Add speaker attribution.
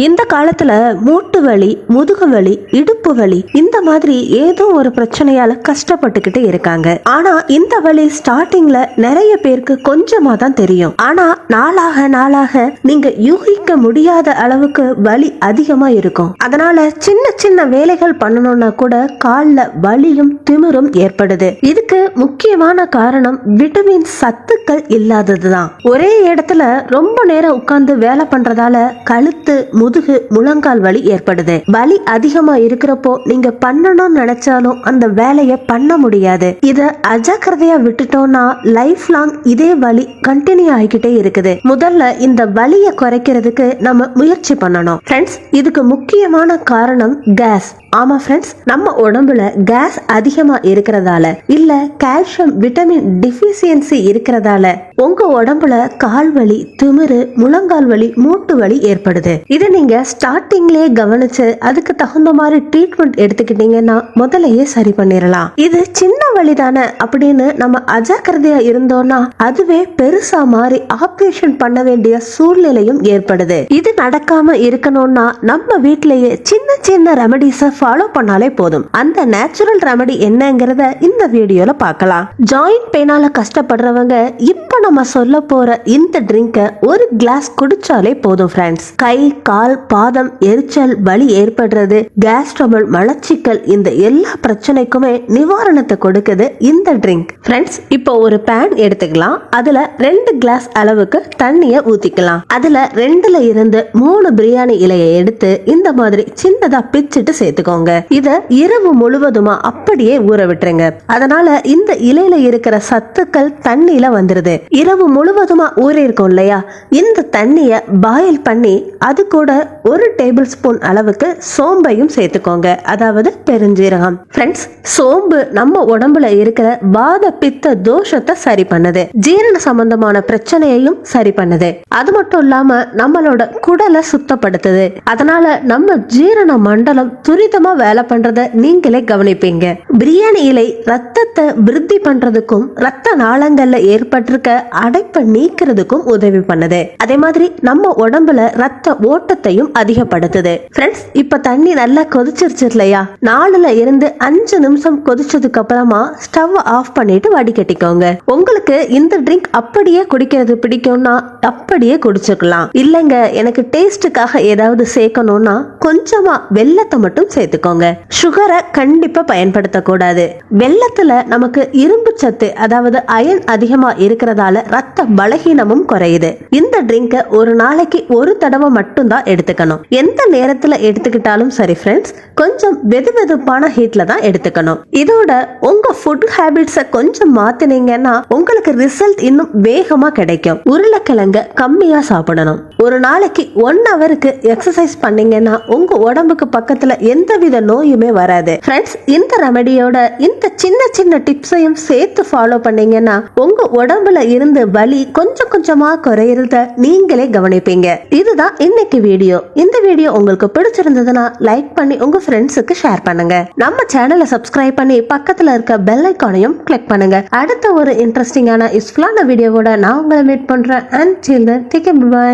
Speaker 1: இந்த காலத்துல மூட்டு வலி, முதுகு வலி, இடுப்பு வலி இந்த மாதிரி ஏதோ ஒரு பிரச்சனையால கஷ்டப்பட்டுக்கிட்டு இருக்காங்க. ஆனா இந்த வலி ஸ்டார்டிங்ல நிறைய பேருக்கு கொஞ்சமா தான் தெரியும். ஆனா நாளாக நாளாக நீங்க யூகிக்க முடியாத அளவுக்கு வலி அதிகமா இருக்கும். அதனால சின்ன சின்ன வேலைகள் பண்ணணும்னா கூட கால்ல வலியும் திமிரும் ஏற்படுது. இதுக்கு முக்கியமான காரணம் விட்டமின் சத்துக்கள் இல்லாததுதான். ஒரே இடத்துல ரொம்ப நேரம் உட்கார்ந்து வேலை பண்றதால கழுத்து, முதுகு, முழங்கால் வலி ஏற்படுது. வலி அதிகமா இருக்கிறப்போ நீங்க பண்ணணும்னு நினைச்சாலும் அந்த வேலையை பண்ண முடியாது. இத அஜாக்கிரதையா விட்டுட்டோம்னா லைஃப் லாங் இதே வலி கண்டினியூ ஆகிக்கிட்டே இருக்குது. முதல்ல இந்த வலியை குறைக்கிறதுக்கு நம்ம முயற்சி பண்ணணும் ஃப்ரெண்ட்ஸ். இதுக்கு முக்கியமான காரணம் கேஸ். ஆமா ஃப்ரெண்ட்ஸ், நம்ம உடம்புல கேஸ் அதிகமா இருக்கிறதால இல்ல கால்சியம் விட்டமின் டிஃபிஷியன்சி இருக்கிறதால உங்க உடம்புல கால் வலி, திமிரு, முழங்கால் வலி, மூட்டு வலி ஏற்படுது. இதை நீங்க ஸ்டார்டிங்லயே கவனிச்சு அதுக்கு தகுந்த மாதிரி ட்ரீட்மெண்ட் எடுத்துக்கிட்டீங்கன்னா முதலையே சரி பண்ணிடலாம். இது சின்ன வலிதானே அப்படின்னு நம்ம அஜாக்கிரதையா இருந்தோம்னா அதுவே பெருசா மாறி ஆபரேஷன் பண்ண வேண்டிய சூழ்நிலையும் ஏற்படுது. இது நடக்காம இருக்கணும்னா நம்ம வீட்டிலேயே சின்ன சின்ன ரெமடிஸை ஃபாலோ பண்ணாலே போதும். அந்த நேச்சுரல் ரெமடி என்னங்கறத இந்த வீடியோல பார்க்கலாம். ஜாயிண்ட் பெயினால கஷ்டப்படுறவங்க இப்ப நம்ம சொல்ல போற இந்த ட்ரிங்க ஒரு கிளாஸ் குடிச்சாலே போதும் ஃப்ரெண்ட்ஸ். கை, கால், பாதம் எரிச்சல், வலி ஏற்படுறது, கேஸ் ட்ரபிள், மலச்சிக்கல் இந்த எல்லா பிரச்சனைக்குமே நிவாரணத்தை கொடுக்குது இந்த ட்ரிங்க் ஃப்ரெண்ட்ஸ். இப்போ ஒரு பேன் எடுத்துக்கலாம். அதுல 2 கிளாஸ் அளவுக்கு தண்ணிய ஊத்திக்கலாம். அதுல 2ல இருந்து 3 பிரியாணி இலையை எடுத்து இந்த மாதிரி சின்னதா பிச்சுட்டு சேர்த்துக்கோங்க. இத இரவு முழுவதுமா அப்படியே ஊற விட்டுருங்க. அதனால இந்த இலையில இருக்கிற சத்துக்கள் தண்ணியில வந்துருது. இரவு முழுவதுமா ஊறி இருக்கும் இல்லையா, இந்த தண்ணிய பாயில் பண்ணி அது கூட 1 டேபிள் ஸ்பூன் அளவுக்கு சோம்பையும் சேர்த்துக்கோங்க, அதாவது பெருஞ்சீரகம். ஃப்ரெண்ட்ஸ், சோம்பு நம்ம உடம்புல இருக்கிற வாத பித்த தோஷத்தை சரி பண்ணுது, ஜீரண சம்பந்தமான பிரச்சனையையும் சரி பண்ணுது. அது மட்டும் இல்லாம நம்மளோட குடலை சுத்தப்படுத்துது. அதனால நம்ம ஜீரண மண்டலம் துரிதமா வேலை பண்றத நீங்களே கவனிப்பீங்க. பிரியாணி இலை ரத்தத்தை விருத்தி பண்றதுக்கும் ரத்த நாளங்கள்ல ஏற்பட்டிருக்க அடைப்பை நீக்கிறதுக்கும் உதவி பண்ணுது. அதே மாதிரி நம்ம உடம்புல ரத்த ஓட்டத்தையும் அதிகப்படுத்துது. ஃப்ரெண்ட்ஸ், இப்ப தண்ணி நல்லா கொதிச்சிருச்சு இல்லையா, 4ல இருந்து 5 நிமிஷம் கொதிச்சதுக்கு அப்புறமா ஸ்டவ் ஆஃப் பண்ணிட்டு வடிகட்டிக்கோங்க. உங்களுக்கு இந்த ட்ரிங்க் அப்படியே குடிக்கிறது பிடிக்கும்னா அப்படியே குடிச்சுக்கலாம். இல்லங்க எனக்கு டேஸ்டுக்காக ஏதாவது சேர்க்கணும்னா கொஞ்சமா வெல்லத்தை மட்டும் சேர்த்துக்கோங்க. சுகரை கண்டிப்பா பயன்படுத்த கூடாது. வெல்லத்துல நமக்கு இரும்பு சத்து, அதாவது அயன் அதிகமா இருக்கிறதால ரத்த பலகீனமும் குறையுது. இந்த ட்ரிங்க ஒரு நாளைக்கு ஒரு தடவை மட்டும் தான் எடுத்துக்கணும். எந்த நேரத்துல எடுத்துக்கிட்டாலும் சரி ஃப்ரெண்ட்ஸ், கொஞ்சம் வெதுவெதுப்பான ஹீட்ல தான் எடுத்துக்கணும். இதோட உங்க ஃபுட் ஹேபிட்ஸை கொஞ்சம் மாத்தினீங்கன்னா உங்களுக்கு ரிசல்ட் இன்னும் வேகமா கிடைக்கும். உருளைக்கிழங்க கம்மியா சாப்பிடணும். ஒரு நாளைக்கு 1 ஹவருக்கு எக்ஸசைஸ் பண்ணீங்கன்னா உங்க உடம்புக்கு பக்கத்துல எந்தவித நோயுமே வராது. ஃப்ரெண்ட்ஸ், இந்த ரெமடியோட இந்த சின்ன சின்ன டிப்ஸையும் சேர்த்து ஃபாலோ பண்ணீங்கன்னா உங்க உடம்புல இருந்து வலி கொஞ்சம் கொஞ்சமா குறையறத நீங்களே கவனிப்பீங்க. இதுதான் இன்னைக்கு வீடியோ. இந்த வீடியோ உங்களுக்கு பிடிச்சிருந்ததுன்னா லைக் பண்ணி உங்க ஃப்ரெண்ட்ஸுக்கு ஷேர் பண்ணுங்க. நம்ம சேனலை சப்ஸ்கிரைப் பண்ணி பக்கத்துல இருக்க பெல் ஐகானையும் கிளிக் பண்ணுங்க. அடுத்த ஒரு இன்ட்ரெஸ்டிங்கான யூஸ்ஃபுல்லான வீடியோவோட நான் உங்களை மீட் பண்றேன். And till then take care, by.